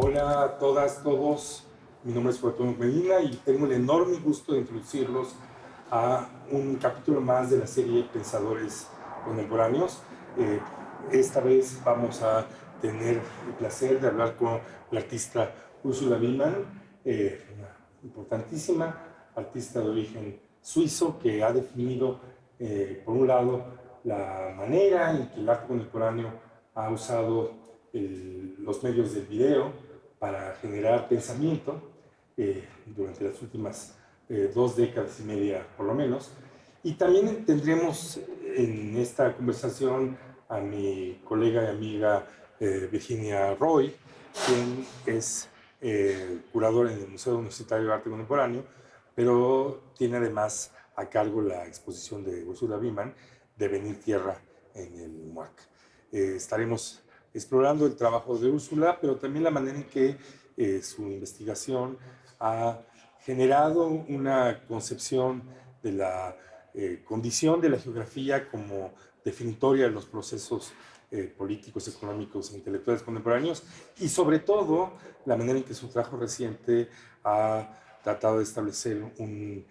Hola a todas, todos. Mi nombre es Ursula Biemann y tengo el enorme gusto de introducirlos a un capítulo más de la serie Pensadores Contemporáneos. Esta vez vamos a tener el placer de hablar con la artista Ursula Biemann, una importantísima artista de origen suizo que ha definido, por un lado, la manera en que el arte contemporáneo ha usado los medios del video para generar pensamiento durante las últimas 2 décadas y media por lo menos. Y también tendremos en esta conversación a mi colega y amiga Virginia Roy, quien es curadora en el Museo Universitario de Arte Contemporáneo, pero tiene además a cargo la exposición de Ursula Biemann, Devenir Tierra, en el MUAC. Estaremos explorando el trabajo de Úrsula, pero también la manera en que su investigación ha generado una concepción de la condición de la geografía como definitoria de los procesos políticos, económicos e intelectuales contemporáneos, y sobre todo la manera en que su trabajo reciente ha tratado de establecer un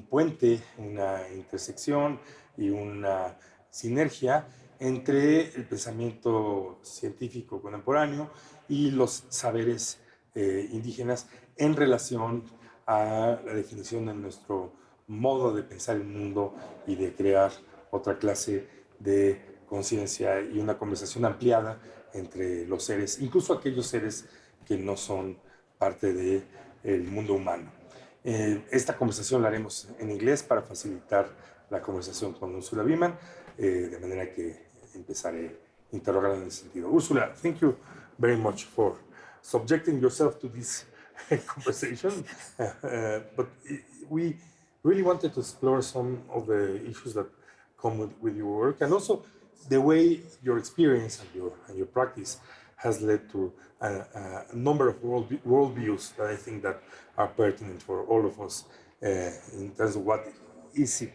puente, una intersección y una sinergia entre el pensamiento científico contemporáneo y los saberes indígenas en relación a la definición de nuestro modo de pensar el mundo y de crear otra clase de conciencia y una conversación ampliada entre los seres, incluso aquellos seres que no son parte del mundo humano. Esta conversación la haremos en inglés para facilitar la conversación con Ursula Biemann, de manera que empezaré interrogando en ese sentido. Ursula, thank you very much for subjecting yourself to this conversation, but we really wanted to explore some of the issues that come with your work, and also the way your experience and your practice has led to a number of worldviews that I think that are pertinent for all of us in terms of what is it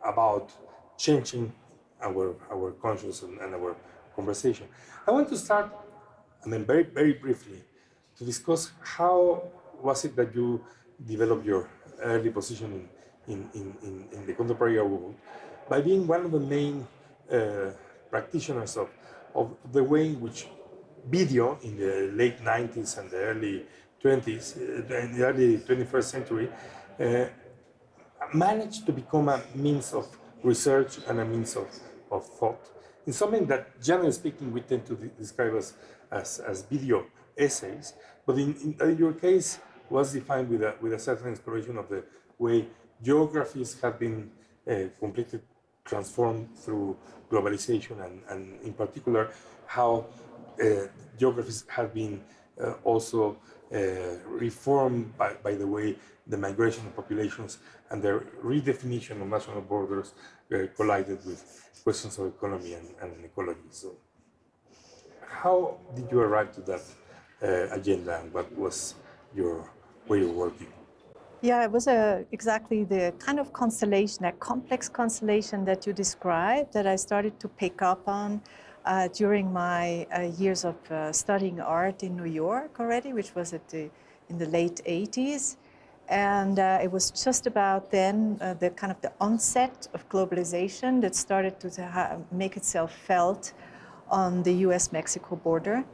about changing our conscience and our conversation. I want to start, very, very briefly, to discuss how was it that you developed your early position in the contemporary world by being one of the main practitioners of the way in which video in the late 90s and the early 20s, in the early 21st century, managed to become a means of research and a means of thought. In something that, generally speaking, we tend to describe as video essays, but in your case was defined with a certain exploration of the way geographies have been completely transformed through globalization, and in particular how geographies have been also reformed by the way the migration of populations and the redefinition of national borders collided with questions of economy and ecology. So how did you arrive to that agenda, and what was your way of working? Yeah, it was exactly the kind of constellation, that complex constellation that you described, that I started to pick up on during my years of studying art in New York already, which was in the late 80s. And it was just about then the kind of the onset of globalization that started to make itself felt on the US-Mexico border.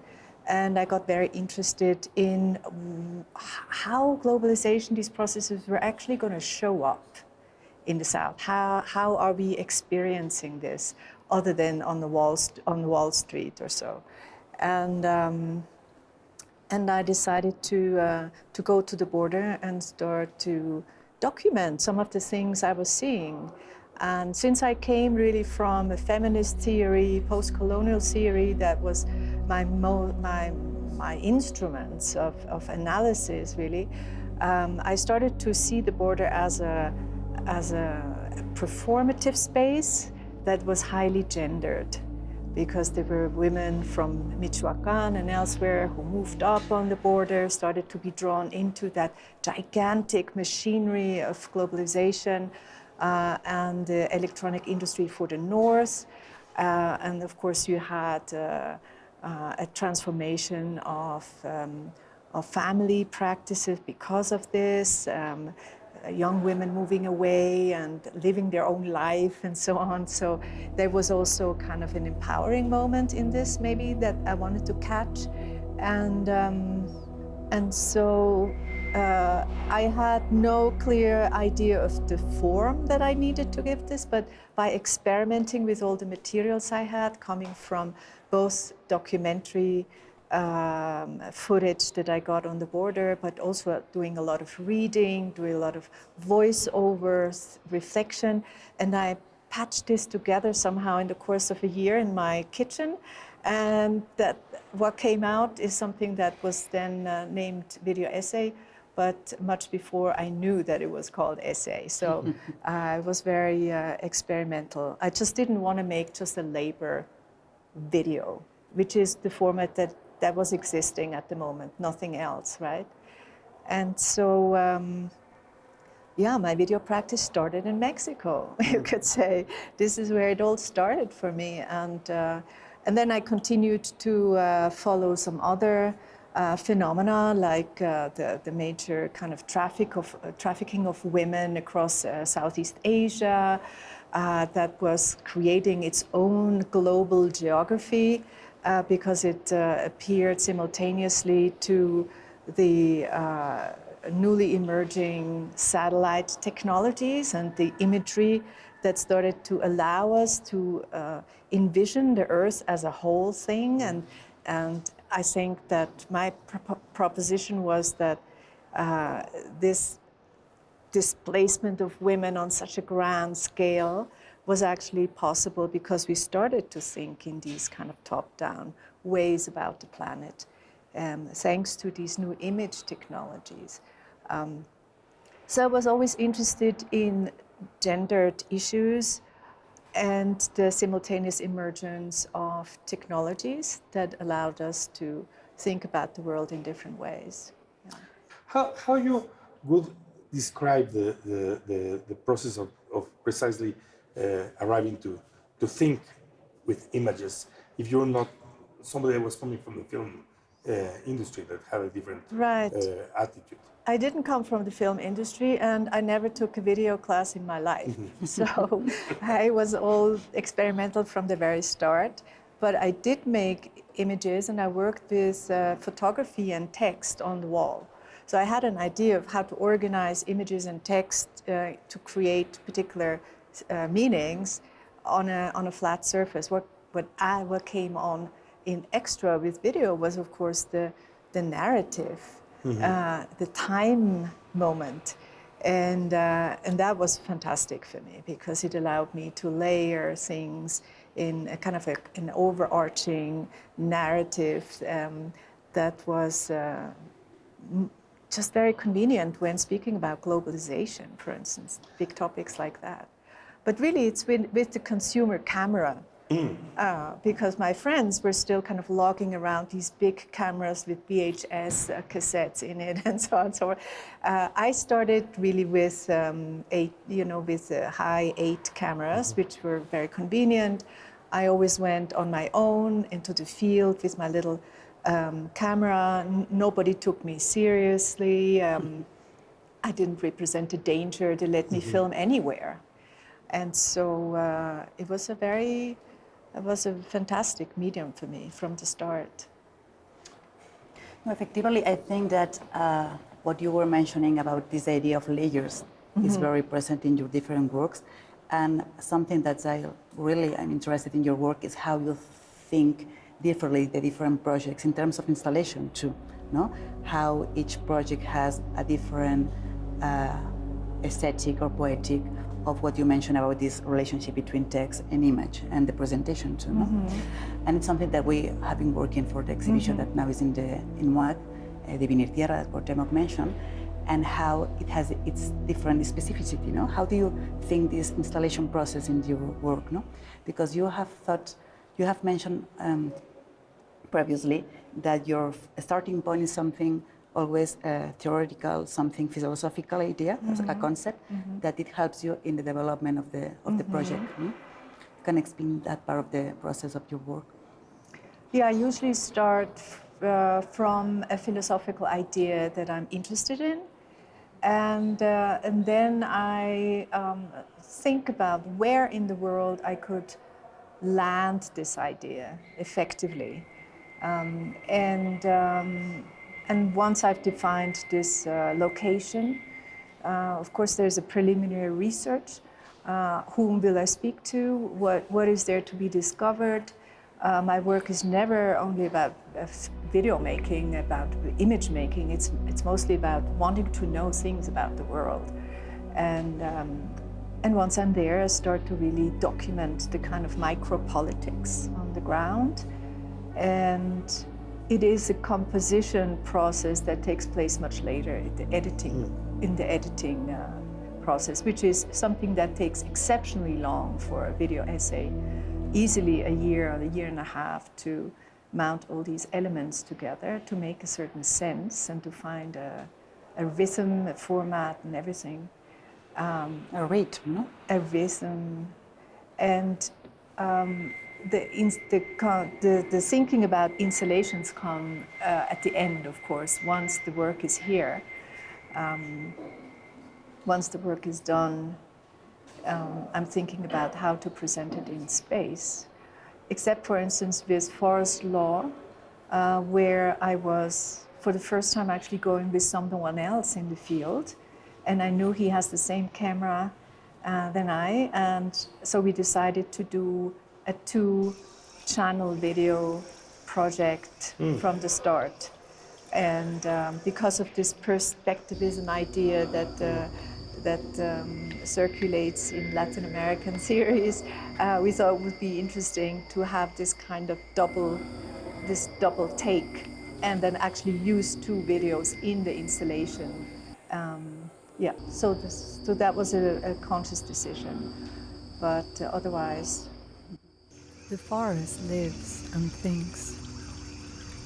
And I got very interested in how globalization, these processes were actually going to show up in the South. How are we experiencing this other than on Wall Street or so. And I decided to go to the border and start to document some of the things I was seeing. And since I came really from a feminist theory, post-colonial theory, that was my instruments of analysis, really, I started to see the border as a performative space that was highly gendered, because there were women from Michoacan and elsewhere who moved up on the border, started to be drawn into that gigantic machinery of globalization and the electronic industry for the north. And of course you had a transformation of family practices because of this, young women moving away and living their own life and so on. So there was also kind of an empowering moment in this, maybe, that I wanted to catch. And so I had no clear idea of the form that I needed to give this, but by experimenting with all the materials I had, coming from both documentary footage that I got on the border, but also doing a lot of reading, doing a lot of voiceovers, reflection, and I patched this together somehow in the course of a year in my kitchen. And that what came out is something that was then named video essay, but much before I knew that it was called essay. So it was very experimental. I just didn't want to make just a labor video, which is the format that was existing at the moment, nothing else, right? And so, my video practice started in Mexico, you could say. This is where it all started for me. And then I continued to follow some other phenomena, like the major kind of trafficking of women across Southeast Asia, that was creating its own global geography, because it appeared simultaneously to the newly emerging satellite technologies and the imagery that started to allow us to envision the Earth as a whole thing. And I think that my proposition was that this displacement of women on such a grand scale was actually possible because we started to think in these kind of top-down ways about the planet, thanks to these new image technologies. So I was always interested in gendered issues and the simultaneous emergence of technologies that allowed us to think about the world in different ways. Yeah. How you would describe the process of precisely arriving to think with images, if you're not somebody that was coming from the film industry that had a different attitude? I didn't come from the film industry, and I never took a video class in my life. So I was all experimental from the very start. But I did make images, and I worked with photography and text on the wall. So I had an idea of how to organize images and text to create particular meanings on a flat surface. What came on in extra with video was, of course, the narrative, the time moment, and that was fantastic for me because it allowed me to layer things in a kind of an overarching narrative that was just very convenient when speaking about globalization, for instance, big topics like that. But really, it's with the consumer camera, because my friends were still kind of logging around these big cameras with VHS cassettes in it and so on. So I started really with high 8 cameras, which were very convenient. I always went on my own into the field with my little camera. Nobody took me seriously. I didn't represent a danger. They let me film anywhere. And so it was a fantastic medium for me from the start. No, effectively, I think that what you were mentioning about this idea of layers is very present in your different works. And something that I'm interested in your work is how you think differently the different projects in terms of installation too, no? How each project has a different aesthetic or poetic of what you mentioned about this relationship between text and image and the presentation too, no? And it's something that we have been working for the exhibition that now is in MOAC, the Venir Tierra that Cuauhtemoc mentioned, and how it has its different specificity, no? How do you think this installation process in your work, no? Because you have mentioned previously that your starting point is something always theoretical, something philosophical idea, as a concept, that it helps you in the development of the project. No? Can explain that part of the process of your work? Yeah, I usually start from a philosophical idea that I'm interested in, and then I think about where in the world I could land this idea effectively, and once I've defined this location, of course there's a preliminary research. Whom will I speak to? What is there to be discovered? My work is never only about video making, about image making. It's mostly about wanting to know things about the world. And once I'm there, I start to really document the kind of micro-politics on the ground. And it is a composition process that takes place much later in the editing process, which is something that takes exceptionally long for a video essay, easily a year or a year and a half to mount all these elements together to make a certain sense and to find a rhythm, a format and everything. A rhythm, no? A rhythm. And the thinking about installations come at the end, of course, once the work is here. Once the work is done, I'm thinking about how to present it in space. Except, for instance, with forest law, where I was, for the first time, actually going with someone else in the field. And I knew he has the same camera than I. And so we decided to do a 2-channel video project from the start. And because of this perspectivism idea that circulates in Latin American series, we thought it would be interesting to have this kind of double take, and then actually use 2 videos in the installation. So that was a conscious decision, but otherwise. The forest lives and thinks.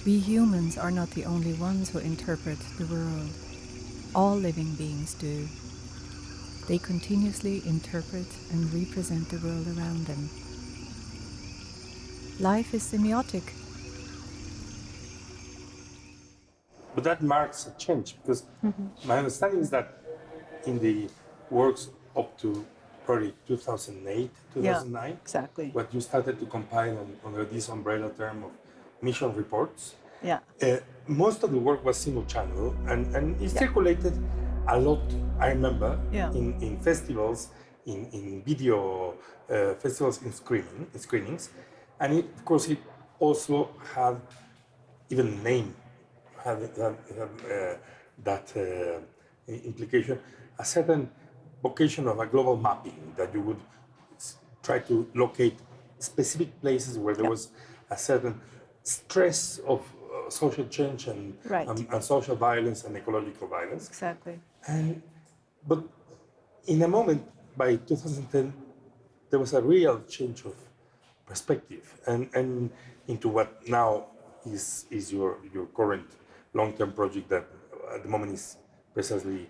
We humans are not the only ones who interpret the world. All living beings do. They continuously interpret and represent the world around them. Life is semiotic. But that marks a change, because my understanding is that in the works up to probably 2008, 2009, exactly. what you started to compile under this umbrella term of mission reports, most of the work was single channel, and it circulated a lot, I remember, in festivals, in video festivals, in screenings, and it, of course, it also had even name, had that implication, a certain vocation of a global mapping, that you would try to locate specific places where there was a certain stress of social change and social violence and ecological violence. Exactly. But in a moment, by 2010, there was a real change of perspective and into what now is your current long-term project that at the moment is precisely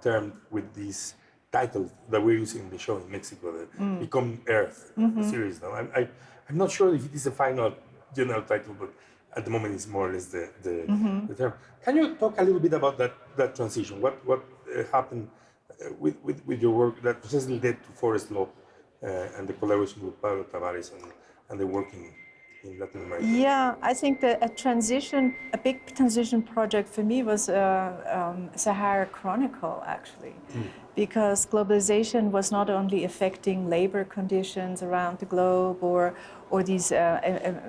termed with this title that we're using in the show in Mexico, the Become Earth series now. I'm not sure if it is the final general title, but at the moment it's more or less the term. Can you talk a little bit about that transition? What happened with your work that precisely led to forest law and the collaboration with Pablo Tavares and the work in Latin America? Yeah, I think that a big transition project for me was Sahara Chronicle, actually, because globalization was not only affecting labor conditions around the globe or these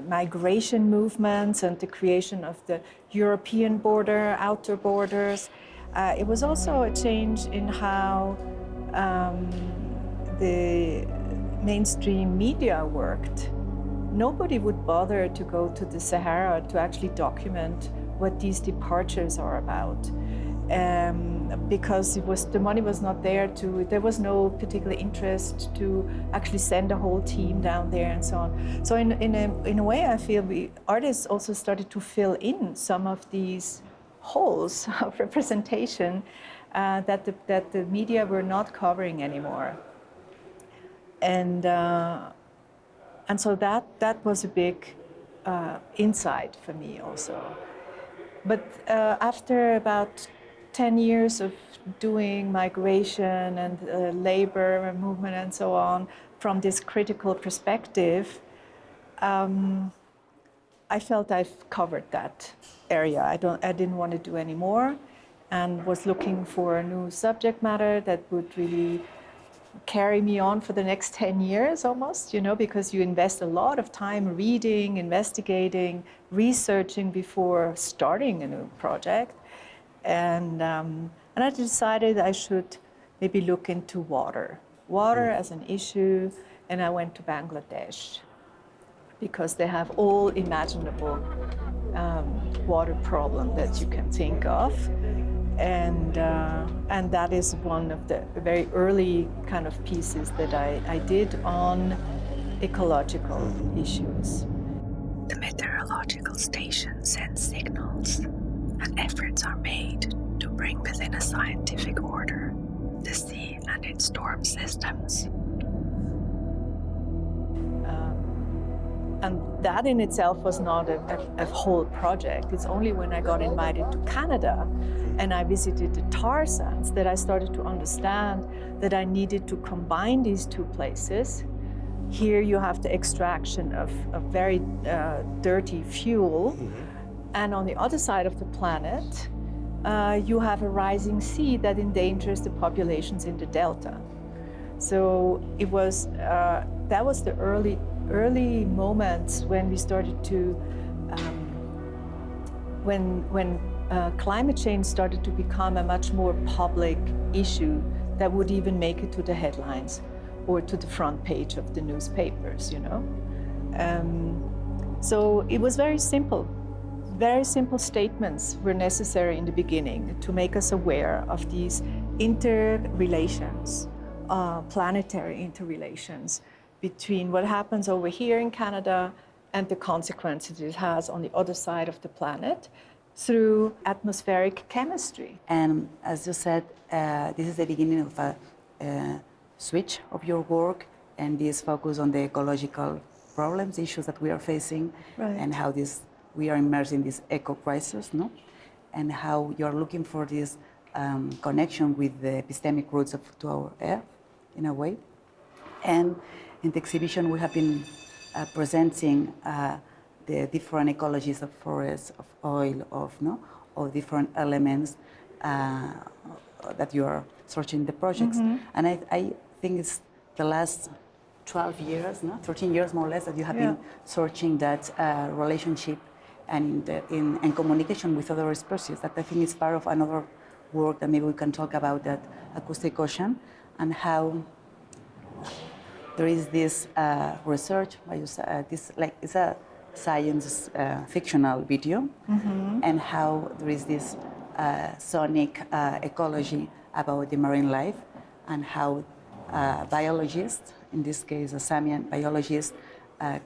migration movements and the creation of the European border, outer borders. It was also a change in how the mainstream media worked. Nobody would bother to go to the Sahara to actually document what these departures are about, because the money was not there there was no particular interest to actually send a whole team down there and so on. So in a way, I feel artists also started to fill in some of these holes of representation that the media were not covering anymore. And so that was a big insight for me also. But after about 10 years of doing migration and labor movement and so on from this critical perspective, I felt I've covered that area. I didn't want to do any more, and was looking for a new subject matter that would really carry me on for the next 10 years almost, because you invest a lot of time reading, investigating, researching before starting a new project. And I decided I should maybe look into water as an issue, and I went to Bangladesh because they have all imaginable water problem that you can think of. And that is one of the very early kind of pieces that I did on ecological issues. The meteorological station sends signals, and efforts are made to bring within a scientific order the sea and its storm systems. And that in itself was not a whole project. It's only when I got invited to Canada and I visited the tar sands that I started to understand that I needed to combine these two places. Here you have the extraction of very dirty fuel, and on the other side of the planet, you have a rising sea that endangers the populations in the delta. So it was that was the early moments when we started to when climate change started to become a much more public issue that would even make it to the headlines or to the front page of the newspapers, So it was very simple. Very simple statements were necessary in the beginning to make us aware of these interrelations, planetary interrelations between what happens over here in Canada and the consequences it has on the other side of the planet through atmospheric chemistry. And as you said, this is the beginning of a switch of your work, and this focus on the ecological problems, issues that we are facing, Right. and how we are immersed in this eco crisis, no? And how you are looking for this connection with the epistemic roots to our earth, in a way. And in the exhibition, we have been presenting the different ecologies of forests, of oil, of different elements that you are searching in the projects. And I think it's the last 12 years, 13 years more or less, that you have been searching that relationship and in communication with other species. That I think is part of another work that maybe we can talk about, that acoustic ocean, and how there is this research, it's a science fictional video, and how there is this sonic ecology about the marine life, and how biologists, in this case a Samian biologist,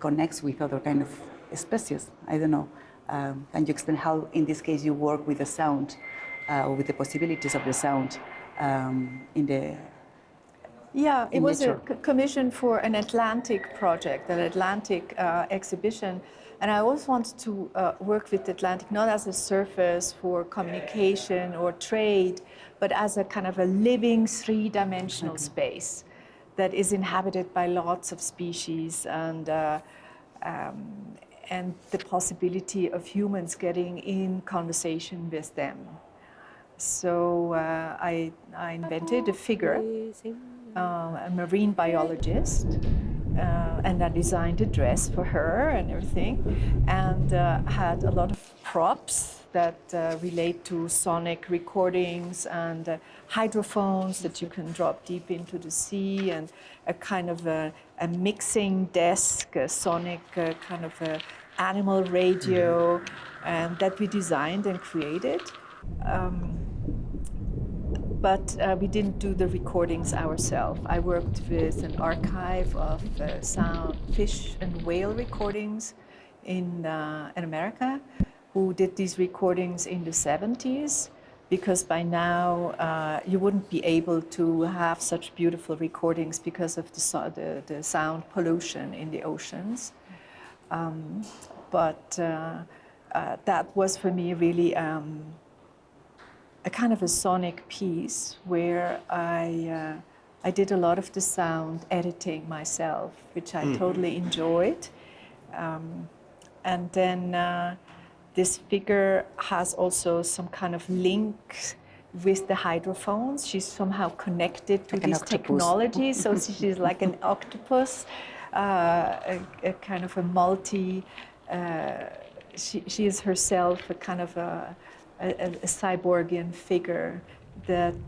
connects with other kind of species. I don't know, can you explain how in this case you work with the sound, or with the possibilities of the sound in the Yeah, it was nature? a commission for an Atlantic project, an Atlantic exhibition. And I always wanted to work with the Atlantic, not as a surface for communication or trade, but as a kind of a living three-dimensional space that is inhabited by lots of species. and the possibility of humans getting in conversation with them. So I invented a figure, a marine biologist, and I designed a dress for her and everything, and had a lot of props that relate to sonic recordings and hydrophones that you can drop deep into the sea, and a kind of a mixing desk, a sonic kind of a animal radio, and that we designed and created. But we didn't do the recordings ourselves. I worked with an archive of sound, fish and whale recordings in America, who did these recordings in the 70s, because by now you wouldn't be able to have such beautiful recordings because of the sound pollution in the oceans. But that was for me really a kind of a sonic piece where I did a lot of the sound editing myself, which I totally enjoyed. And then this figure has also some kind of link with the hydrophones. She's somehow connected to this technology, so she's like an octopus, a kind of a multi. She is herself a kind of a cyborgian figure that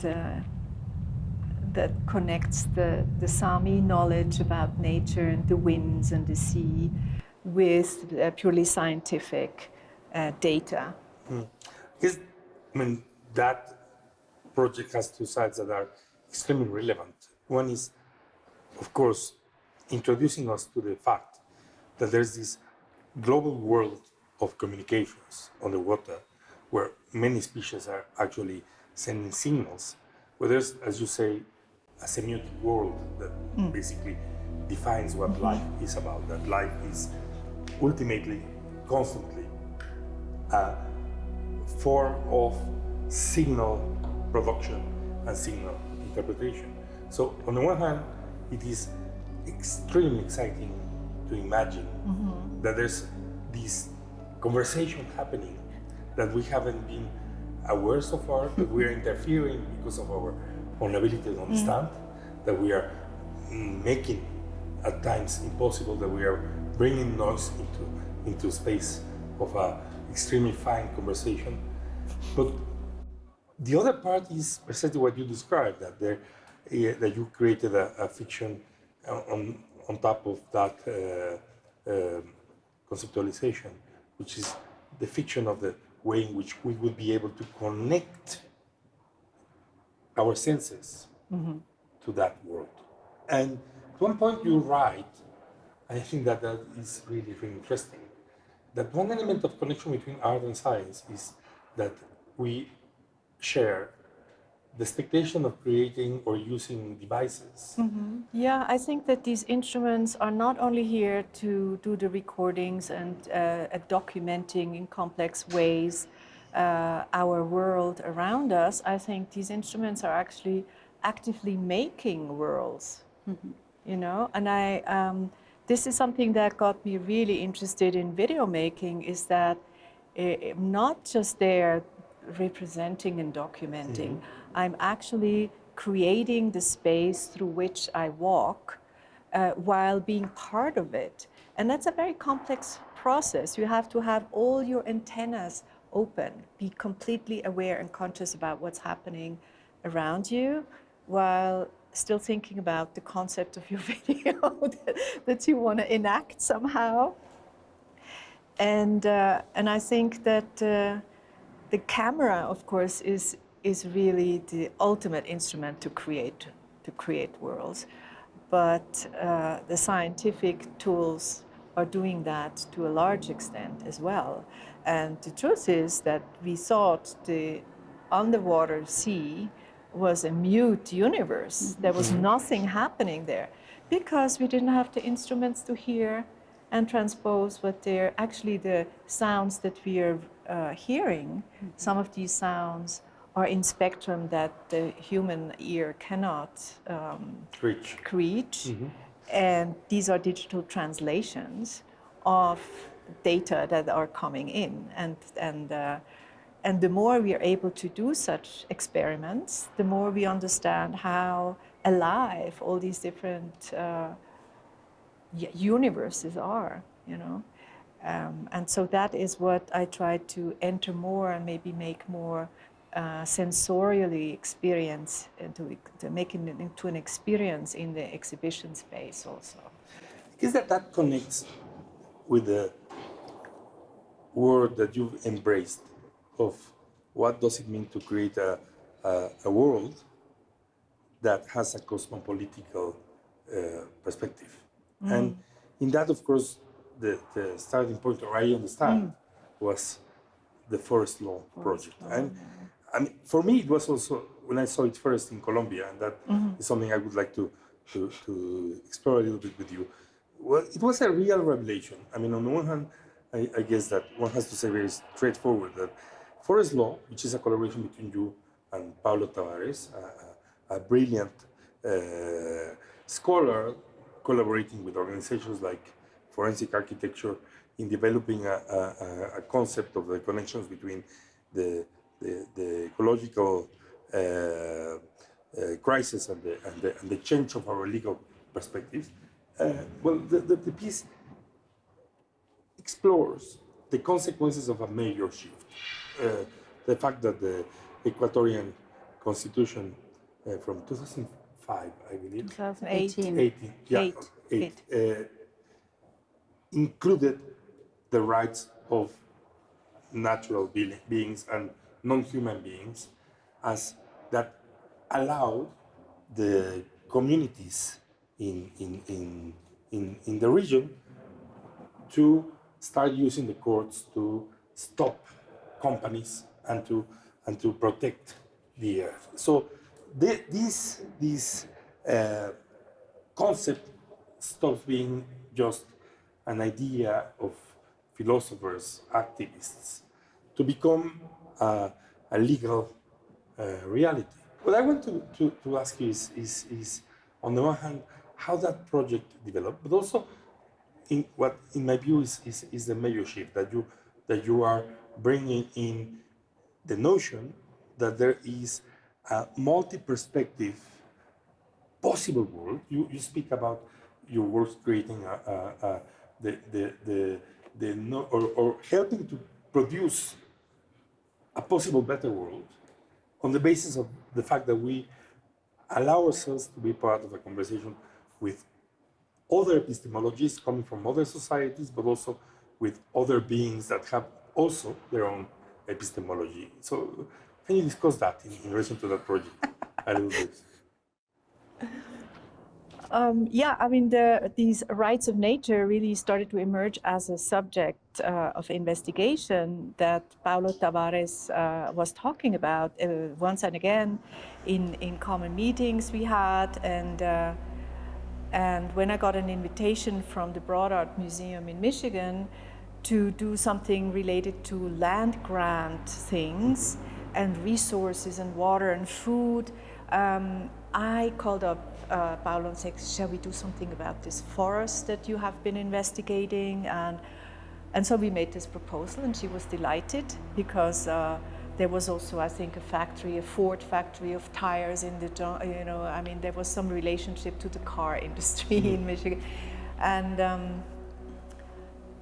connects the Sami knowledge about nature and the winds and the sea with purely scientific data. Because, I mean, that project has two sides that are extremely relevant. One is, of course, introducing us to the fact that there's this global world of communications underwater, where many species are actually sending signals, where there's, as you say, a semiotic world that basically defines what life is about, that life is ultimately, constantly, a form of signal production and signal interpretation. So on the one hand, it is extremely exciting to imagine that there's this conversation happening that we haven't been aware so far, that we are interfering because of our inability to understand, that we are making at times impossible, that we are bringing noise into space of an extremely fine conversation. But the other part is precisely what you described, that that you created a fiction on top of that conceptualization, which is the fiction of the way in which we would be able to connect our senses to that world. And at one point you write, and I think that is really, really interesting, that one element of connection between art and science is that we share the expectation of creating or using devices. Yeah, I think that these instruments are not only here to do the recordings and documenting in complex ways our world around us. I think these instruments are actually actively making worlds, you know. And this is something that got me really interested in video making, is that not just there representing and documenting, I'm actually creating the space through which I walk while being part of it. And that's a very complex process. You have to have all your antennas open, be completely aware and conscious about what's happening around you, while still thinking about the concept of your video that you want to enact somehow. And I think that the camera, of course, is really the ultimate instrument to create worlds. But the scientific tools are doing that to a large extent as well. And the truth is that we thought the underwater sea was a mute universe. There was nothing happening there because we didn't have the instruments to hear and transpose what they're actually the sounds that we are hearing. Some of these sounds are in spectrum that the human ear cannot reach. And these are digital translations of data that are coming in, and the more we are able to do such experiments, the more we understand how alive all these different universes are, you know. And so that is what I try to enter more and maybe make more sensorially experience, to make it into an experience in the exhibition space also. Is that connects with the word that you've embraced of what does it mean to create a world that has a cosmopolitical perspective. And in that, of course, the starting point, or I understand, was the Forest Law project. And I mean, for me, it was also when I saw it first in Colombia, and that is something I would like to explore a little bit with you. Well, it was a real revelation. I mean, on the one hand, I guess that one has to say very straightforward that Forest Law, which is a collaboration between you and Paulo Tavares, a brilliant scholar collaborating with organizations like Forensic Architecture in developing a concept of the connections between the ecological crisis and the change of our legal perspectives. Well, the piece explores the consequences of a major shift. The fact that the Ecuadorian constitution from 2005, I believe, 2018, included the rights of natural beings and non-human beings, as that allowed the communities in the region to start using the courts to stop companies and to protect the earth. So this concept stops being just an idea of philosophers, activists, to become a legal reality. What I want to ask you is, on the one hand, how that project developed, but also in what, in my view, is the major shift that you are bringing in the notion that there is a multi-perspective possible world. You speak about your work creating or helping to produce a possible better world on the basis of the fact that we allow ourselves to be part of a conversation with other epistemologies coming from other societies, but also with other beings that have also their own epistemology. So can you discuss that in relation to that project a little bit? Yeah, I mean, these rights of nature really started to emerge as a subject of investigation that Paulo Tavares was talking about once and again in common meetings we had. And when I got an invitation from the Broad Art Museum in Michigan to do something related to land grant things and resources and water and food, I called up Paulo and said, shall we do something about this forest that you have been investigating? And so we made this proposal, and she was delighted because there was also, I think, a Ford factory of tires in the, you know, I mean, there was some relationship to the car industry in Michigan.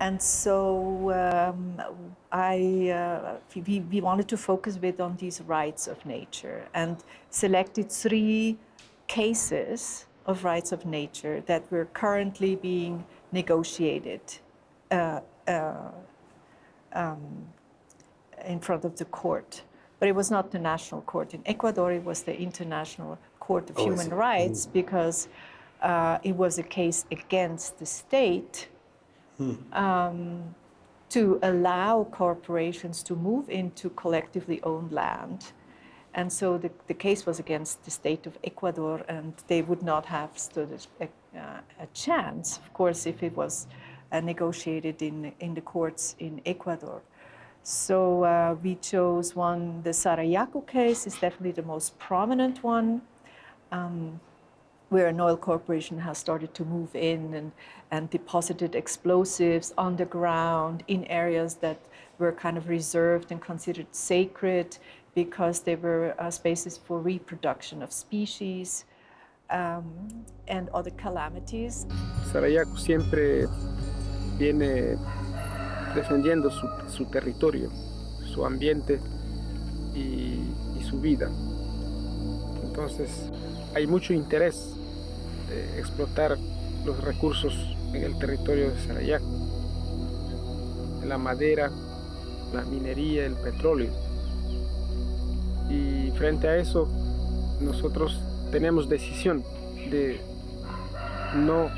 And so we wanted to focus a bit on these rights of nature and selected 3 cases of rights of nature that were currently being negotiated in front of the court. But it was not the national court in Ecuador, it was the International Court of Human Rights, because it was a case against the state to allow corporations to move into collectively owned land. And so the case was against the state of Ecuador, and they would not have stood a chance, of course, if it was negotiated in the courts in Ecuador. So we chose one. The Sarayaku case is definitely the most prominent one. where an oil corporation has started to move in and deposited explosives underground in areas that were kind of reserved and considered sacred because they were spaces for reproduction of species and other calamities. Sarayaku siempre viene defendiendo su territorio, su ambiente y su vida. Entonces hay mucho interés de explotar los recursos en el territorio de Sarayaku, la madera, la minería, el petróleo. Y frente a eso, nosotros tenemos decisión de no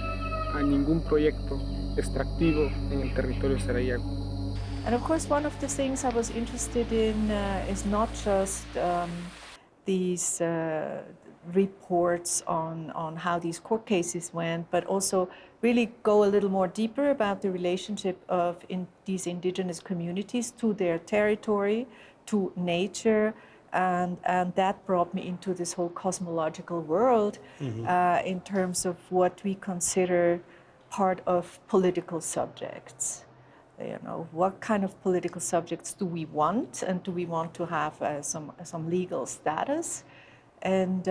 a ningún proyecto extractivo en el territorio de Sarayaku. And of course, one of the things I was interested in is not just these reports on how these court cases went, but also really go a little more deeper about the relationship of these indigenous communities to their territory, to nature, and that brought me into this whole cosmological world in terms of what we consider part of political subjects. You know, what kind of political subjects do we want, and do we want to have some legal status? And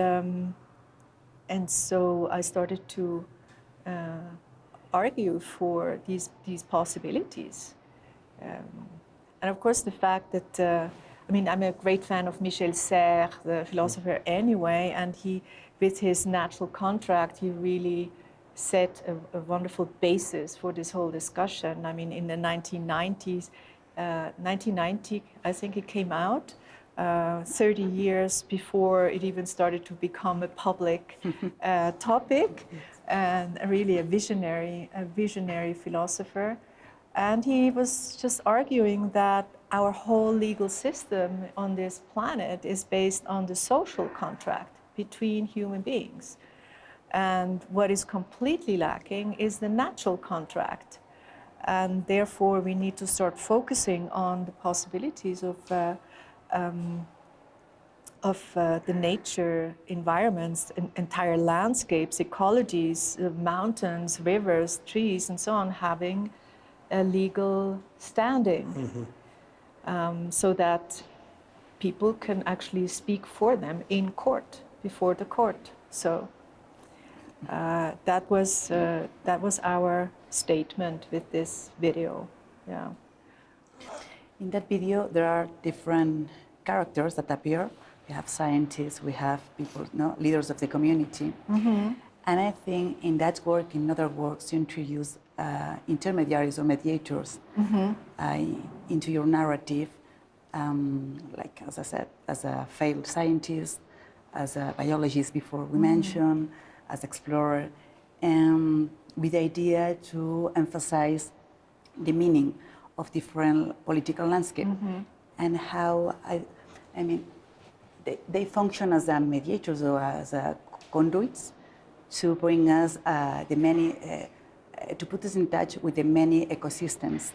so I started to argue for these possibilities. And of course, the fact that I mean, I'm a great fan of Michel Serres, the philosopher, anyway, and he, with his natural contract, he really set a wonderful basis for this whole discussion. I mean, in the 1990s, 1990, I think it came out, 30 years before it even started to become a public topic, and really a visionary philosopher. And he was just arguing that our whole legal system on this planet is based on the social contract between human beings. And what is completely lacking is the natural contract. And therefore, we need to start focusing on the possibilities of the nature environments, entire landscapes, ecologies, mountains, rivers, trees, and so on, having a legal standing, so that people can actually speak for them in court, before the court. So that was our statement with this video. Yeah. In that video, there are different characters that appear. We have scientists, we have people, leaders of the community. And I think in that work, in other works, you introduce intermediaries or mediators into your narrative, like, as I said, as a failed scientist, as a biologist before we mentioned, as explorer, with the idea to emphasize the meaning of different political landscape and how, I mean, they function as mediators or as conduits to bring us the many, to put us in touch with the many ecosystems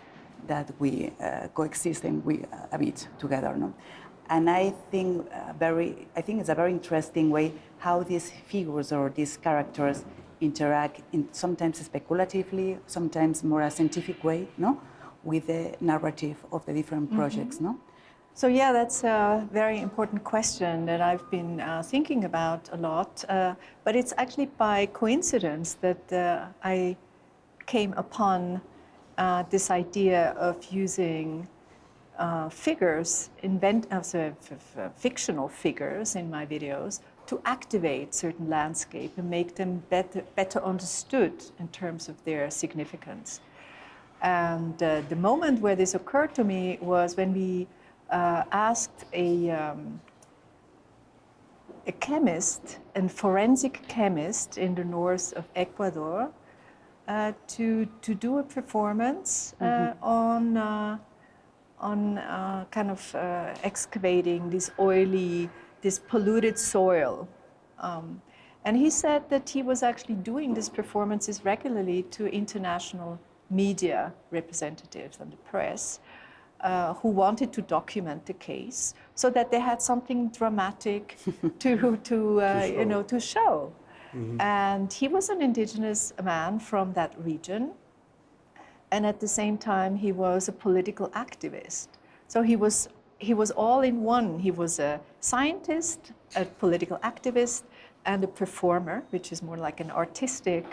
that we coexist and we habit together. No? And I think it's a very interesting way how these figures or these characters interact in sometimes speculatively, sometimes more a scientific way, no, with the narrative of the different projects, no. So yeah, that's a very important question that I've been thinking about a lot. But it's actually by coincidence that I came upon this idea of using figures, fictional figures in my videos to activate certain landscape and make them better understood in terms of their significance. And the moment where this occurred to me was when we asked a chemist, a forensic chemist in the north of Ecuador, to do a performance on kind of excavating this polluted soil. And he said that he was actually doing these performances regularly to international media representatives and the press, who wanted to document the case so that they had something dramatic to show. And he was an indigenous man from that region. And at the same time, he was a political activist. So he was all in one. He was a scientist, a political activist, and a performer, which is more like an artistic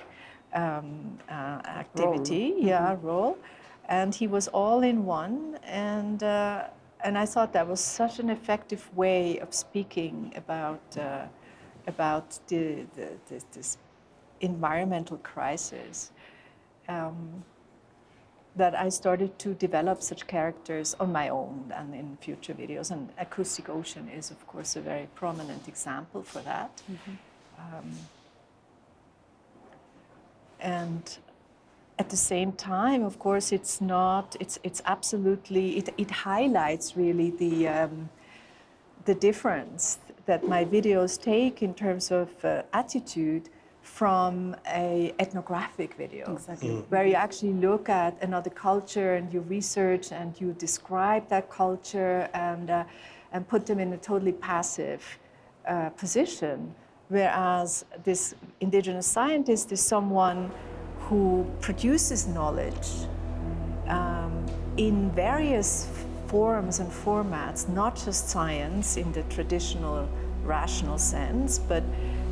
activity, role. And he was all in one. And I thought that was such an effective way of speaking about this environmental crisis. That I started to develop such characters on my own and in future videos. And Acoustic Ocean is, of course, a very prominent example for that. And at the same time, of course, it highlights really the difference that my videos take in terms of attitude from an ethnographic video, where you actually look at another culture and you research and you describe that culture and put them in a totally passive position, whereas this indigenous scientist is someone who produces knowledge in various forms and formats, not just science in the traditional rational sense, but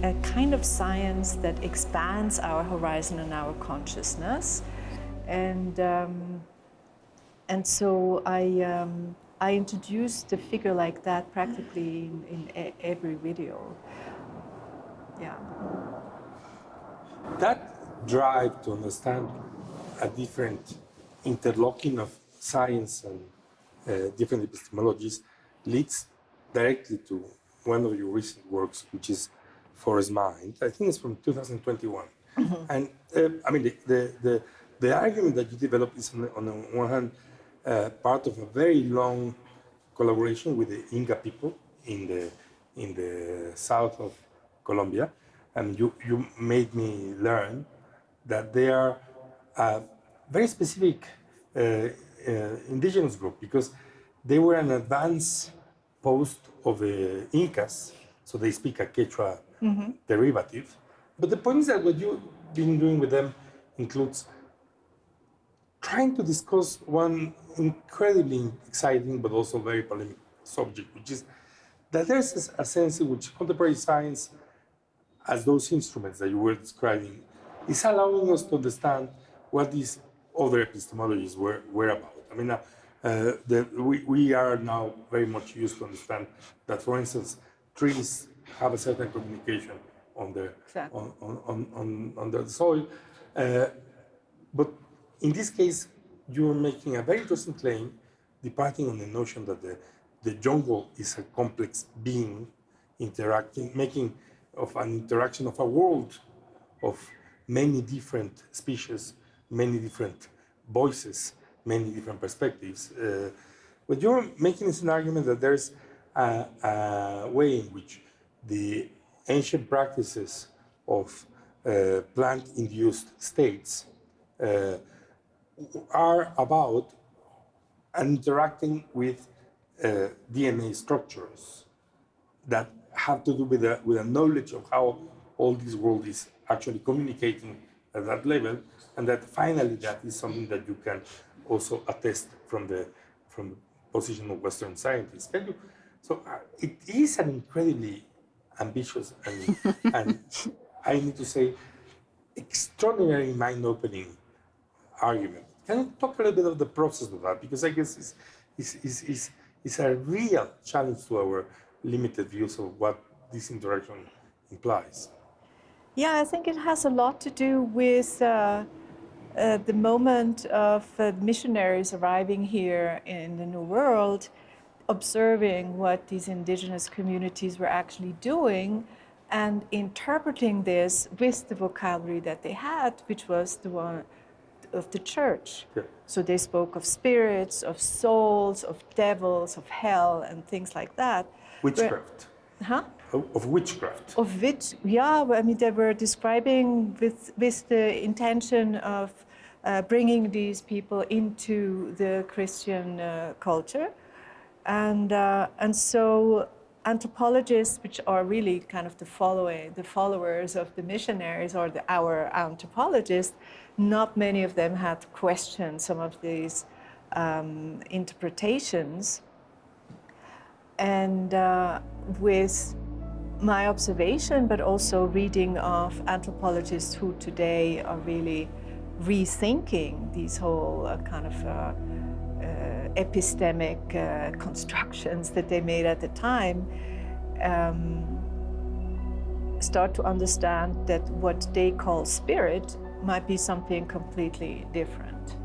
a kind of science that expands our horizon and our consciousness. And so I introduced a figure like that practically in every video. Yeah. That drive to understand a different interlocking of science and different epistemologies leads directly to one of your recent works, which is Forest Mind. I think it's from 2021. And I mean, the argument that you develop is on the one hand part of a very long collaboration with the Inca people in the south of Colombia, and you made me learn that they are a very specific indigenous group because they were an advanced post of the Incas, so they speak a Quechua derivative. But the point is that what you've been doing with them includes trying to discuss one incredibly exciting but also very polemic subject, which is that there's a sense in which contemporary science, as those instruments that you were describing, is allowing us to understand what these other epistemologies were about. I mean, we are now very much used to understand that, for instance, trees have a certain communication on the on the soil, but in this case, you're making a very interesting claim, departing on the notion that the jungle is a complex being interacting, making of an interaction of a world of many different species, many different voices, many different perspectives. What you're making is an argument that there's a way in which the ancient practices of plant-induced states are about interacting with DNA structures that have to do with a knowledge of how all this world is actually communicating at that level, and that finally that is something that you can also attest from the position of Western scientists. Can you? So it is an incredibly ambitious and I need to say extraordinary mind-opening argument. Can you talk a little bit of the process of that? Because I guess it's a real challenge to our limited views of what this interaction implies. Yeah, I think it has a lot to do with the moment of missionaries arriving here in the New World, observing what these indigenous communities were actually doing and interpreting this with the vocabulary that they had, which was the one of the church. Yeah. So they spoke of spirits, of souls, of devils, of hell, and things like that. Witchcraft. Huh? Of witchcraft. Of which, yeah, I mean, they were describing with the intention of bringing these people into the Christian culture. And so anthropologists, which are really kind of the followers of the missionaries or our anthropologists, not many of them had questioned some of these interpretations. And with my observation, but also reading of anthropologists who today are really rethinking these whole kind of epistemic constructions that they made at the time, start to understand that what they call spirit might be something completely different,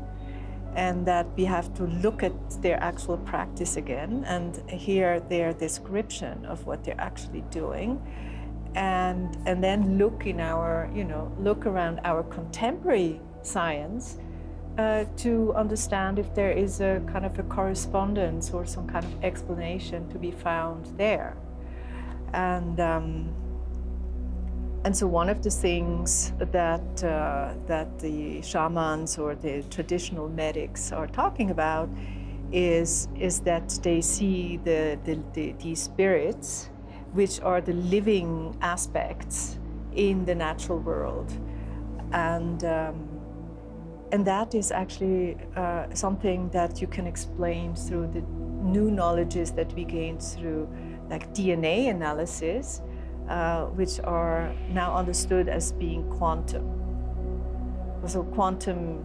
and that we have to look at their actual practice again and hear their description of what they're actually doing, and then look around our contemporary science to understand if there is a kind of a correspondence or some kind of explanation to be found there. And so one of the things that the shamans or the traditional medics are talking about is that they see these spirits, which are the living aspects in the natural world, and that is actually something that you can explain through the new knowledges that we gained through like DNA analysis, which are now understood as being quantum. So quantum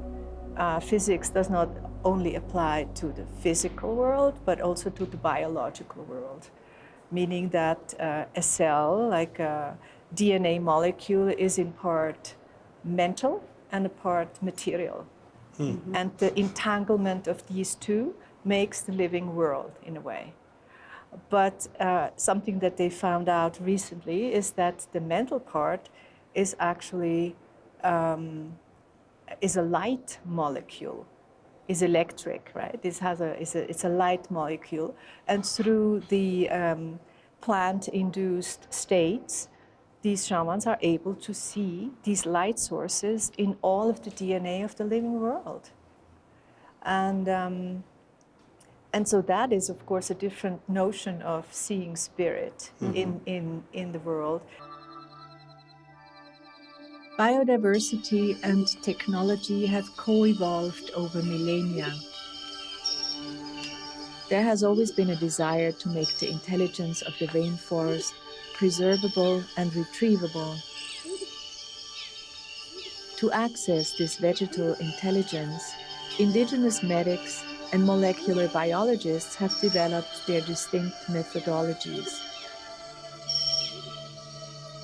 physics does not only apply to the physical world, but also to the biological world, meaning that a cell, like a DNA molecule, is in part mental and a part material. Mm-hmm. And the entanglement of these two makes the living world in a way. But something that they found out recently is that the mental part is actually is a light molecule, is electric, right? It's a light molecule, and through the plant-induced states, these shamans are able to see these light sources in all of the DNA of the living world, and so that is, of course, a different notion of seeing spirit in the world. Biodiversity and technology have co-evolved over millennia. There has always been a desire to make the intelligence of the rainforest preservable and retrievable. To access this vegetal intelligence, indigenous medics and molecular biologists have developed their distinct methodologies.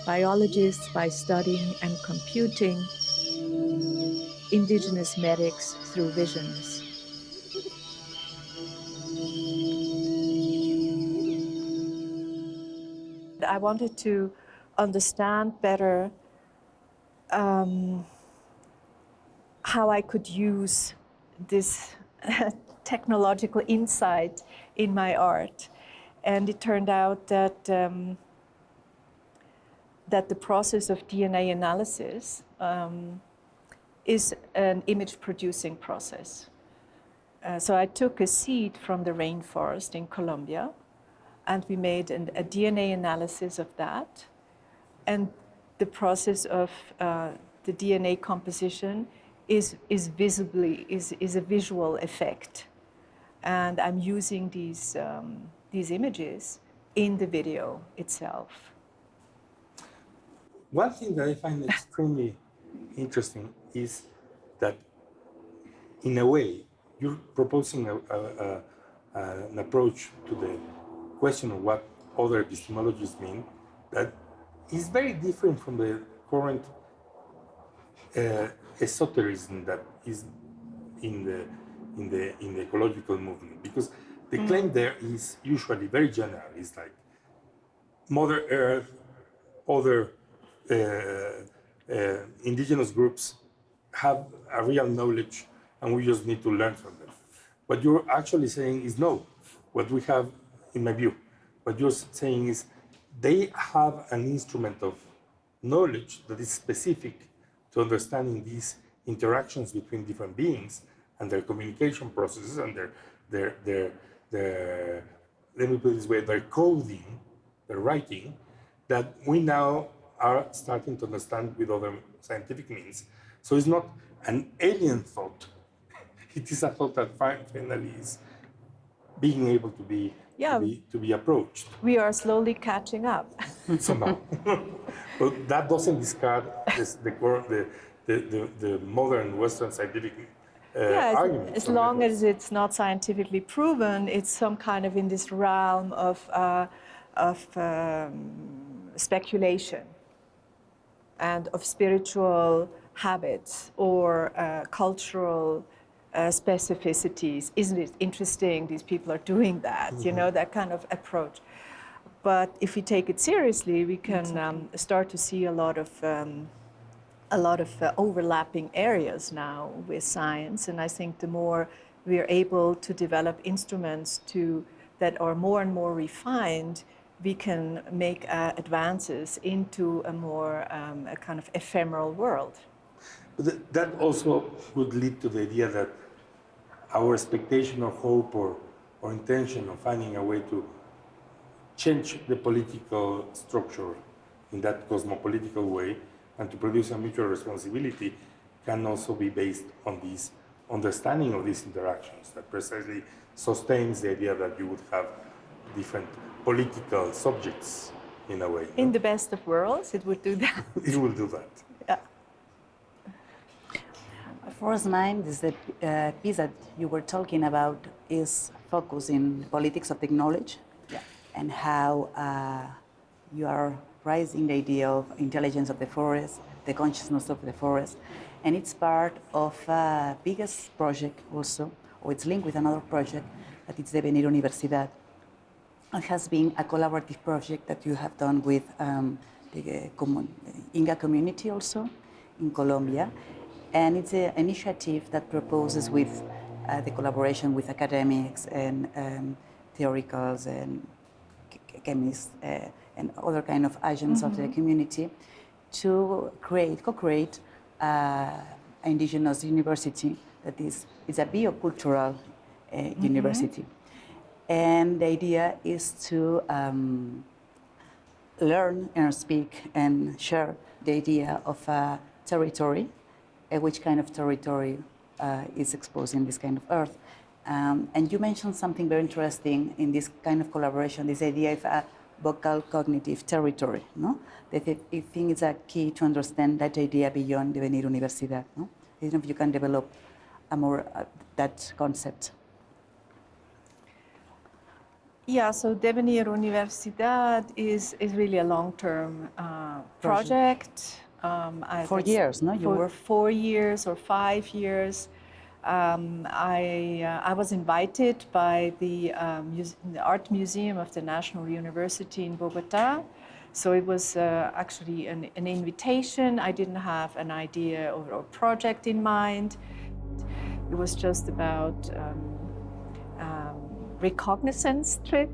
Biologists by studying and computing, indigenous medics through visions. I wanted to understand better how I could use this technological insight in my art. And it turned out that that the process of DNA analysis is an image-producing process. So I took a seed from the rainforest in Colombia, and we made a DNA analysis of that. And the process of the DNA composition is a visual effect. And I'm using these images in the video itself. One thing that I find extremely interesting is that, in a way, you're proposing an approach to the question of what other epistemologies mean that is very different from the current esotericism that is in the ecological movement, because the claim there is usually very general. It's like Mother Earth, other indigenous groups have a real knowledge and we just need to learn from them. What you're actually saying is no. What we have, in my view, what you're saying is they have an instrument of knowledge that is specific to understanding these interactions between different beings and their communication processes and their let me put it this way, their coding their writing, that we now are starting to understand with other scientific means. So it's not an alien thought. It is a thought that finally is being able to be approached. We are slowly catching up. Somehow. But that doesn't discard the modern Western scientific argument. As long as it's not scientifically proven, it's some kind of in this realm of speculation and of spiritual habits or cultural specificities. Isn't it interesting these people are doing that? You know, that kind of approach. But if we take it seriously, we can start to see a lot of overlapping areas now with science. And I think the more we are able to develop instruments that are more and more refined, we can make advances into a more a kind of ephemeral world. But that also would lead to the idea that our expectation or hope or intention of finding a way to change the political structure in that cosmopolitical way and to produce a mutual responsibility can also be based on this understanding of these interactions that precisely sustains the idea that you would have different political subjects in a way. In the best of worlds, it would do that. It will do that. Yeah. Forest Mind is the piece that you were talking about is focused in politics of the knowledge and how you are raising the idea of intelligence of the forest, the consciousness of the forest, and it's part of a biggest project also, or it's linked with another project, that it's the Venir Universidad. It has been a collaborative project that you have done with the Inga community also in Colombia, and it's an initiative that proposes with the collaboration with academics and theoricals and chemists and other kind of agents of the community to co-create an indigenous university that is a biocultural university. And the idea is to learn and speak and share the idea of a territory, which kind of territory is exposed in this kind of earth. And you mentioned something very interesting in this kind of collaboration, this idea of a vocal cognitive territory, no? I think it's a key to understand that idea beyond the Venir Universidad, no? I don't know if you can develop more that concept. Yeah, so Devenir Universidad is really a long-term project. 4 years, no? You were 4 years or 5 years. I was invited by the Art Museum of the National University in Bogota. So it was actually an invitation. I didn't have an idea or project in mind. It was just about reconnaissance trip,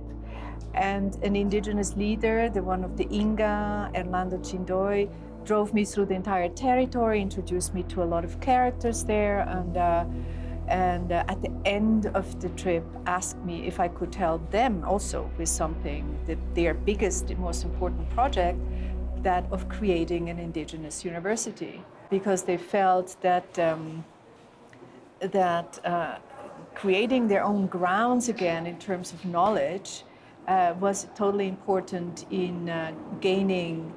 and an indigenous leader, the one of the Inga, Hernando Chindoy, drove me through the entire territory, introduced me to a lot of characters there, and at the end of the trip asked me if I could help them also with something, their biggest, most important project, that of creating an indigenous university, because they felt that creating their own grounds again in terms of knowledge was totally important in gaining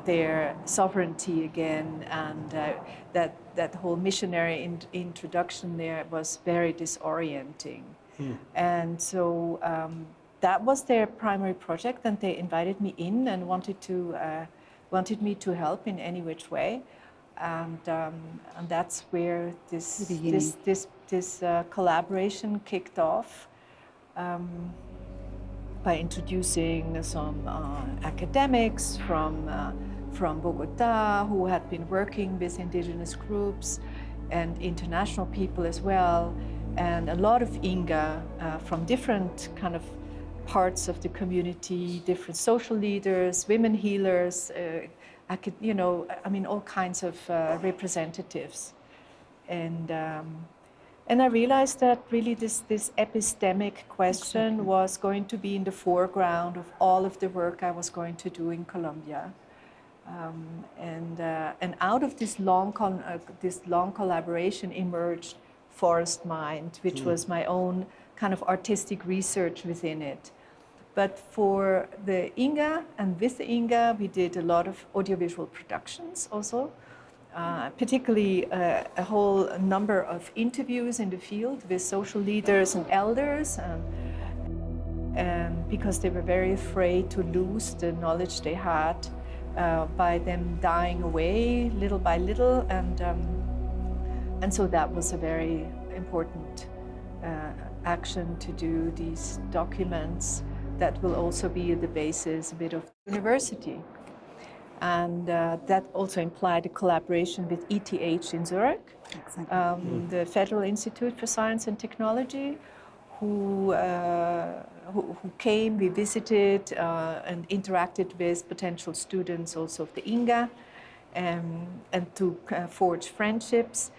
their sovereignty again, and that whole missionary introduction there was very disorienting. And so that was their primary project, and they invited me in and wanted me to help in any which way. And that's where this collaboration kicked off by introducing some academics from Bogota who had been working with indigenous groups and international people as well, and a lot of Inga from different kind of parts of the community, different social leaders, women healers, all kinds of representatives. And And I realized that really this epistemic question was going to be in the foreground of all of the work I was going to do in Colombia. And out of this long collaboration emerged Forest Mind, which was my own kind of artistic research within it. But for the INGA, and with the INGA, we did a lot of audiovisual productions also, particularly a whole number of interviews in the field with social leaders and elders, and because they were very afraid to lose the knowledge they had by them dying away little by little, and so that was a very important action to do these documents that will also be the basis a bit of university. And that also implied a collaboration with ETH in Zurich, the Federal Institute for Science and Technology, who came, we visited and interacted with potential students also of the INGA, and to forge friendships.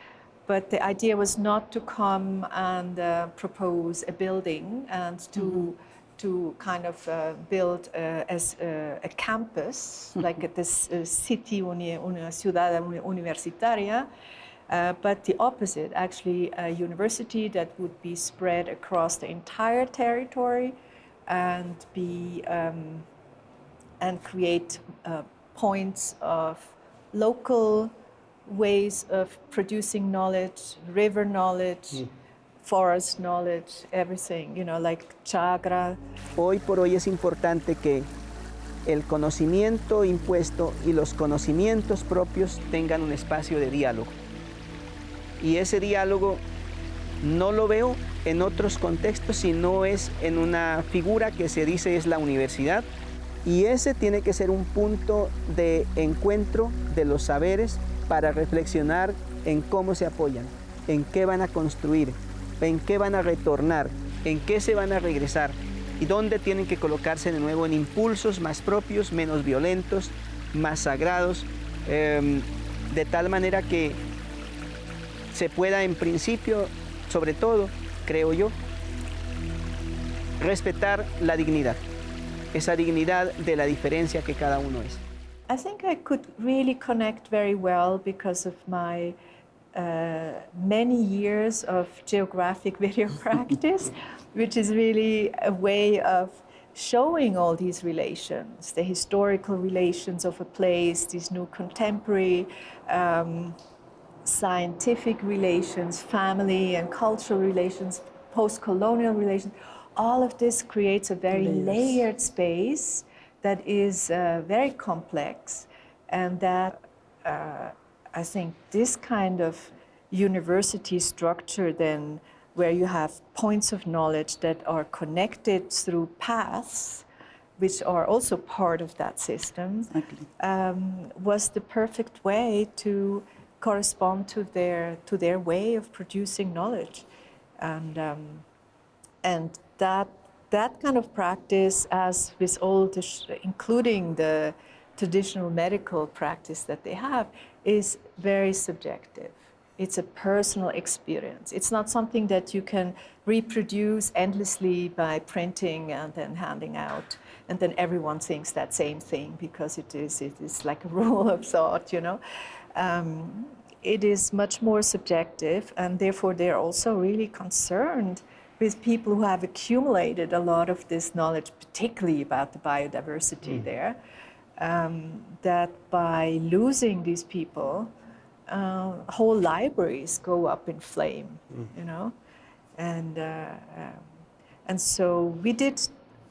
But the idea was not to come and propose a building and to kind of build as a campus, like at this city, una ciudad universitaria, but the opposite, actually a university that would be spread across the entire territory and be and create points of local ways of producing knowledge, river knowledge, forest knowledge, everything, you know, like chagra. Hoy por hoy es importante que el conocimiento impuesto y los conocimientos propios tengan un espacio de diálogo. Y ese diálogo no lo veo en otros contextos, sino es en una figura que se dice es la universidad. Y ese tiene que ser un punto de encuentro de los saberes para reflexionar en cómo se apoyan, en qué van a construir, en qué van a retornar, en qué se van a regresar y dónde tienen que colocarse de nuevo en impulsos más propios, menos violentos, más sagrados, de tal manera que se pueda en principio, sobre todo, creo yo, respetar la dignidad, esa dignidad de la diferencia que cada uno es. I think I could really connect very well because of my many years of geographic video practice, which is really a way of showing all these relations, the historical relations of a place, these new contemporary scientific relations, family and cultural relations, post-colonial relations. All of this creates a very layered space that is very complex, and that I think this kind of university structure then, where you have points of knowledge that are connected through paths, which are also part of that system, was the perfect way to correspond to their way of producing knowledge, and that kind of practice, as with all the, including the traditional medical practice that they have, is very subjective. It's a personal experience. It's not something that you can reproduce endlessly by printing and then handing out, and then everyone thinks that same thing because it is like a rule of thought, you know. It is much more subjective, and therefore they're also really concerned with people who have accumulated a lot of this knowledge, particularly about the biodiversity there, that by losing these people, whole libraries go up in flame, you know, and so we did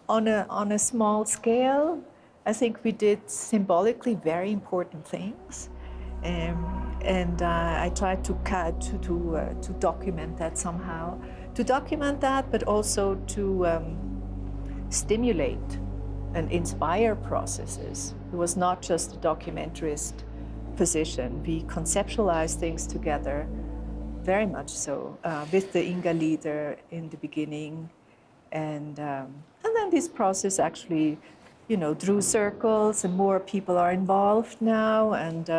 on a small scale. I think we did symbolically very important things, and I tried to document that somehow. To document that, but also to stimulate and inspire processes. It was not just a documentarist position. We conceptualized things together, very much so, with the Inga leader in the beginning, and then this process actually, you know, drew circles, and more people are involved now, and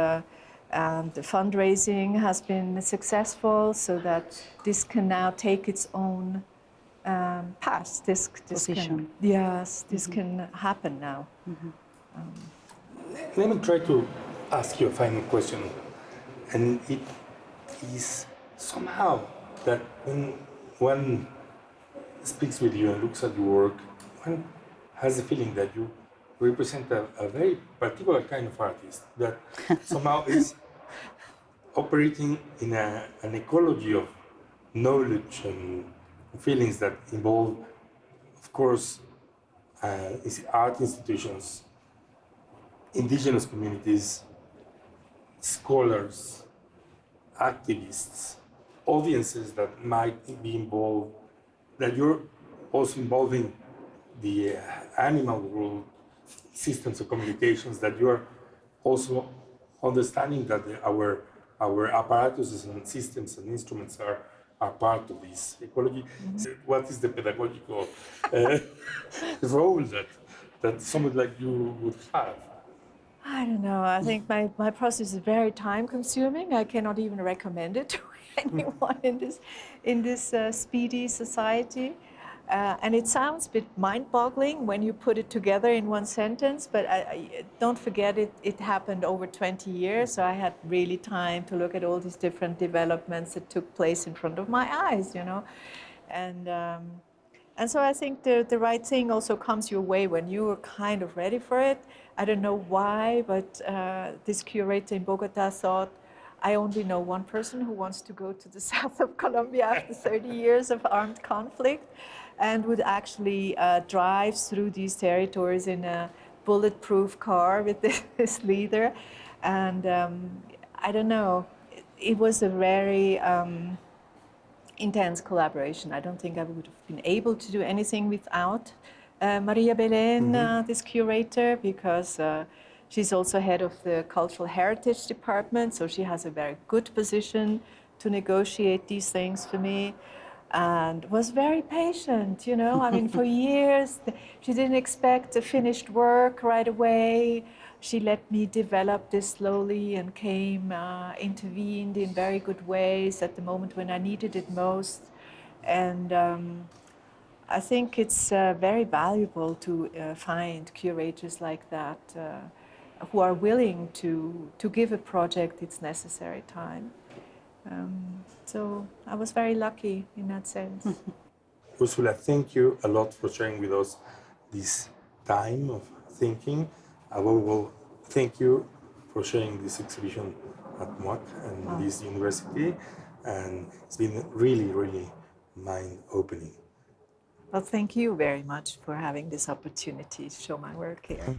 And the fundraising has been successful, so that this can now take its own path. This Position. this can happen now. Let me try to ask you a final question, and it is somehow that when one speaks with you and looks at your work, one has the feeling that you represent a very particular kind of artist that somehow is operating in an ecology of knowledge and feelings that involve, of course, art institutions, indigenous communities, scholars, activists, audiences that might be involved, that you're also involving the animal world, systems of communications, that you're also understanding that our apparatuses and systems and instruments are part of this ecology. What is the pedagogical role that someone like you would have? I don't know. I think my process is very time consuming. I cannot even recommend it to anyone in this speedy society. And it sounds a bit mind-boggling when you put it together in one sentence, but don't forget it happened over 20 years, so I had really time to look at all these different developments that took place in front of my eyes, you know. And so I think the right thing also comes your way when you are kind of ready for it. I don't know why, but this curator in Bogota thought, I only know one person who wants to go to the south of Colombia after 30 years of armed conflict, and would actually drive through these territories in a bulletproof car with this leader. And I don't know, it was a very intense collaboration. I don't think I would have been able to do anything without Maria Belén, this curator, because she's also head of the Cultural Heritage Department, so she has a very good position to negotiate these things for me. And was very patient, you know. I mean, for years, she didn't expect a finished work right away. She let me develop this slowly and intervened in very good ways at the moment when I needed it most. And I think it's very valuable to find curators like that who are willing to give a project its necessary time. So I was very lucky in that sense. Ursula, thank you a lot for sharing with us this time of thinking. I will thank you for sharing this exhibition at MOAC and this university. And it's been really, really mind-opening. Well, thank you very much for having this opportunity to show my work here.